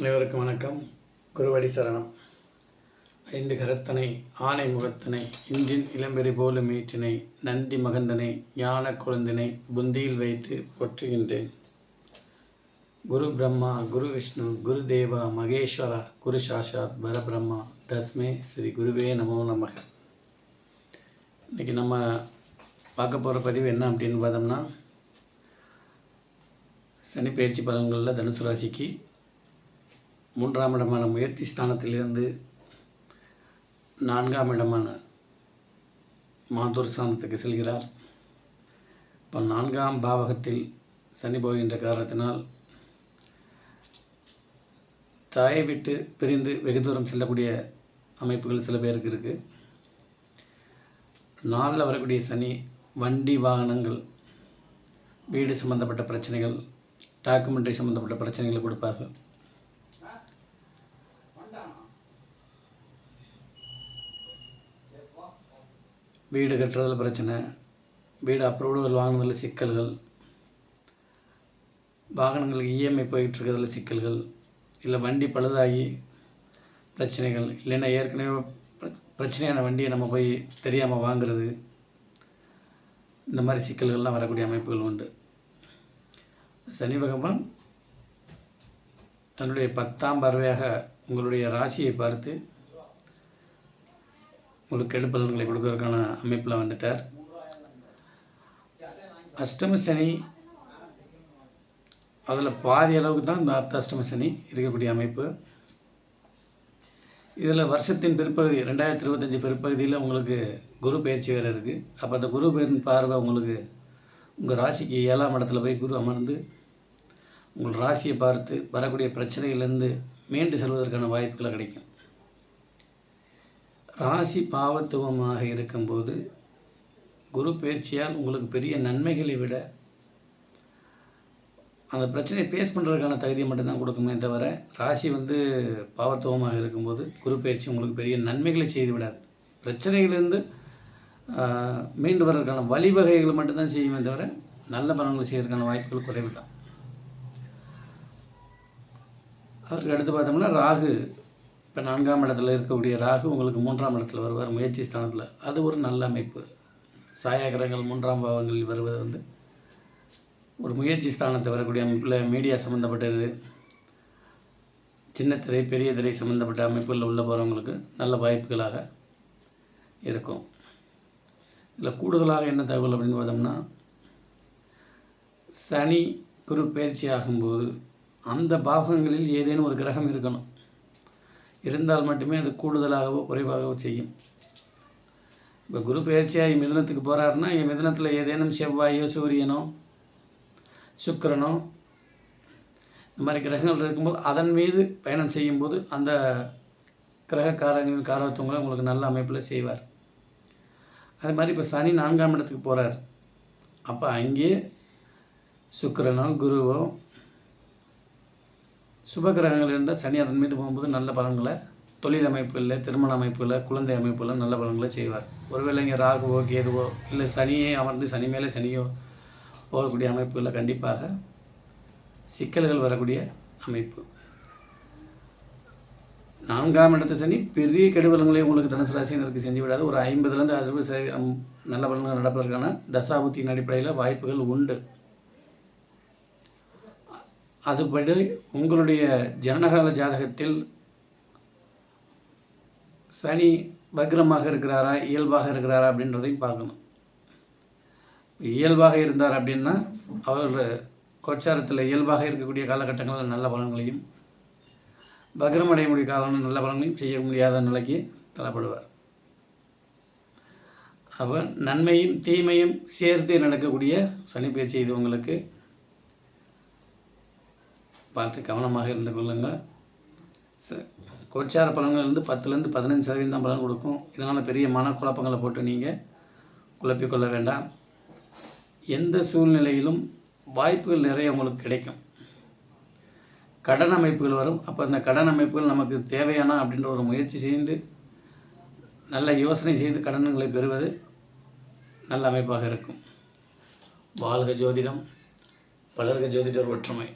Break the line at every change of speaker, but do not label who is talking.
அனைவருக்கும் வணக்கம். குருவடி சரணம். ஐந்து கரத்தனை ஆனை முகத்தனை இன்றின் இளம்பெறி போலும் மீற்றினை நந்தி மகந்தனை ஞான குழந்தினை புந்தியில் வைத்து போற்றுகின்றேன். குரு பிரம்மா குரு விஷ்ணு குரு தேவா மகேஸ்வரா குரு சாஷாத் பரபிரம்மா தஸ்மே ஸ்ரீ குருவே நமோ நமக. இன்றைக்கி நம்ம பார்க்க போகிற பதிவு என்ன அப்படின்னு பார்த்தோம்னா, சனி பயிற்சி பலன்களில் தனுசு ராசிக்கு 3ஆம் இடமான முயற்சி ஸ்தானத்திலிருந்து 4ஆம் இடமான மாதூர் ஸ்தானத்துக்கு செல்கிறார். இப்போ 4ஆம் பாவகத்தில் சனி போகின்ற காரணத்தினால் தாயை விட்டு பிரிந்து வெகு தூரம் செல்லக்கூடிய அமைப்புகள் சில பேருக்கு இருக்குது. 4ல் வரக்கூடிய சனி வண்டி வாகனங்கள், வீடு சம்பந்தப்பட்ட பிரச்சனைகள், டாக்குமெண்ட்ரி சம்பந்தப்பட்ட பிரச்சனைகளை கொடுப்பார்கள். வீடு கட்டுறதில் பிரச்சனை, வீடு அப்ரூவல் வாங்கினதில் சிக்கல்கள், வாகனங்களுக்கு இஎம்ஐ போயிட்டுருக்கிறதுல சிக்கல்கள், இல்லை வண்டி பழுதாகி பிரச்சனைகள், இல்லைன்னா ஏற்கனவே பிரச்சனையான வண்டியை நம்ம போய் தெரியாமல் வாங்கிறது, இந்த மாதிரி சிக்கல்கள்லாம் வரக்கூடிய அமைப்புகள் உண்டு. சனி பகவான் தன்னுடைய 10ஆம் பார்வையாக உங்களுடைய ராசியை பார்த்து உங்களுக்கு கெடுபலன்களை கொடுக்கறதுக்கான அமைப்பில் வந்துட்டார். அஷ்டம சனி அதில் பாதி அளவுக்கு தான் இந்த அஷ்டம சனி இருக்கக்கூடிய அமைப்பு. இதில் வருஷத்தின் பிற்பகுதி 2025 பிற்பகுதியில் உங்களுக்கு குரு பயிற்சி வேறு இருக்குது. அப்போ அந்த குரு பார்வை உங்களுக்கு உங்கள் ராசிக்கு 7ஆம் இடத்துல போய் குரு அமர்ந்து உங்கள் ராசியை பார்த்து வரக்கூடிய பிரச்சனையிலேருந்து மீண்டு செல்வதற்கான வாய்ப்புகளை கிடைக்கும். ராசி பாவத்துவமாக இருக்கும்போது குரு பயிற்சியால் உங்களுக்கு பெரிய நன்மைகளை விட அந்த பிரச்சனையை பேஸ் பண்ணுறதுக்கான தகுதியை மட்டும்தான் கொடுக்குமே தவிர, ராசி பாவத்துவமாக இருக்கும்போது குரு பயிற்சி உங்களுக்கு பெரிய நன்மைகளை செய்து விடாது. பிரச்சனைகளிலிருந்து மீண்டு வர்றதுக்கான வழிவகைகளை மட்டும்தான் செய்யுமே தவிர நல்ல பலன்களை செய்வதற்கான வாய்ப்புகள் குறைவு தான். அதற்கு அடுத்து பார்த்தோம்னா ராகு, இப்போ 4ஆம் இடத்துல இருக்கக்கூடிய ராகு உங்களுக்கு 3ஆம் இடத்துல வருவார் முயற்சி ஸ்தானத்தில். அது ஒரு நல்ல அமைப்பு. சாயாகிரகங்கள் 3ஆம் பாவங்களில் வருவது ஒரு முயற்சி ஸ்தானத்தை வரக்கூடிய அமைப்பில் மீடியா சம்மந்தப்பட்டது, சின்ன திரை பெரிய திரை சம்மந்தப்பட்ட அமைப்புகளில் உள்ள போகிறவங்களுக்கு நல்ல வாய்ப்புகளாக இருக்கும். இதில் கூடுதலாக என்ன தகவல் அப்படின்னு பார்த்தோம்னா, சனி குரு பயிற்சி ஆகும்போது அந்த பாவங்களில் ஏதேனும் ஒரு கிரகம் இருக்கணும். இருந்தால் மட்டுமே அது கூடுதலாகவோ குறைவாகவோ செய்யும். இப்போ குரு பயிற்சியாக மிதுனத்துக்கு போகிறாருன்னா, இங்கே மிதுனத்தில் ஏதேனும் செவ்வாயோ சூரியனோ சுக்கிரனோ இந்த மாதிரி கிரகங்கள் இருக்கும்போது அதன் மீது பயணம் செய்யும்போது அந்த கிரக காரத்துவங்களை உங்களுக்கு நல்ல அமைப்பில் செய்வார். அது மாதிரி இப்போ சனி 4ஆம் இடத்துக்கு போகிறார். அப்போ அங்கே சுக்கிரனோ குருவோ சுப கிரகங்கள் இருந்தால் சனி அதன் மீது போகும்போது நல்ல பலன்களை, தொழில் அமைப்புகளில், திருமண அமைப்புகளில், குழந்தை அமைப்புகளில் நல்ல பலன்களை செய்வார். ஒருவேளை இங்கே ராகுவோ கேதுவோ இல்லை சனியே அமர்ந்து சனி மேலே சனியோ போகக்கூடிய அமைப்புகளில் கண்டிப்பாக சிக்கல்கள் வரக்கூடிய அமைப்பு. 4ஆம் இடத்து சனி பெரிய கெடுபலங்களை உங்களுக்கு தனுசு ராசினருக்கு செஞ்சு விடாது. ஒரு 50லேருந்து 60% நல்ல பலன்கள் நடப்பதற்கான தசாபுத்தியின் அடிப்படையில் வாய்ப்புகள் உண்டு. அதுபடி உங்களுடைய ஜனனகால ஜாதகத்தில் சனி வக்ரமாக இருக்கிறாரா இயல்பாக இருக்கிறாரா அப்படின்றதையும் பார்க்கணும். இயல்பாக இருந்தார் அப்படின்னா அவர் கோச்சாரத்தில் இயல்பாக இருக்கக்கூடிய காலகட்டங்களில் நல்ல பலன்களையும், வக்ரமடையக்கூடிய காலம் நல்ல பலன்களையும் செய்ய முடியாத நிலைக்கு தள்ளப்படுவார். அவர் நன்மையும் தீமையும் சேர்த்து நடக்கக்கூடிய சனி பயிற்சி இது உங்களுக்கு பார்த்து கவனமாக இருந்து கொள்ளுங்கள். கோச்சார பலன்கள் 10லேருந்து 15% தான் பலன் கொடுக்கும். இதனால் பெரிய மனக்குழப்பங்களை போட்டு நீங்கள் குழப்பிக்கொள்ள வேண்டாம். எந்த சூழ்நிலையிலும் வாய்ப்புகள் நிறைய உங்களுக்கு கிடைக்கும். கடன் அமைப்புகள் வரும். அப்போ அந்த கடன் அமைப்புகள் நமக்கு தேவையானா அப்படின்ற ஒரு முயற்சி செய்து நல்ல யோசனை செய்து கடன்களை பெறுவது நல்ல அமைப்பாக இருக்கும். வாழ்க ஜோதிடம், வளர்க ஜோதிடர் ஒற்றுமை.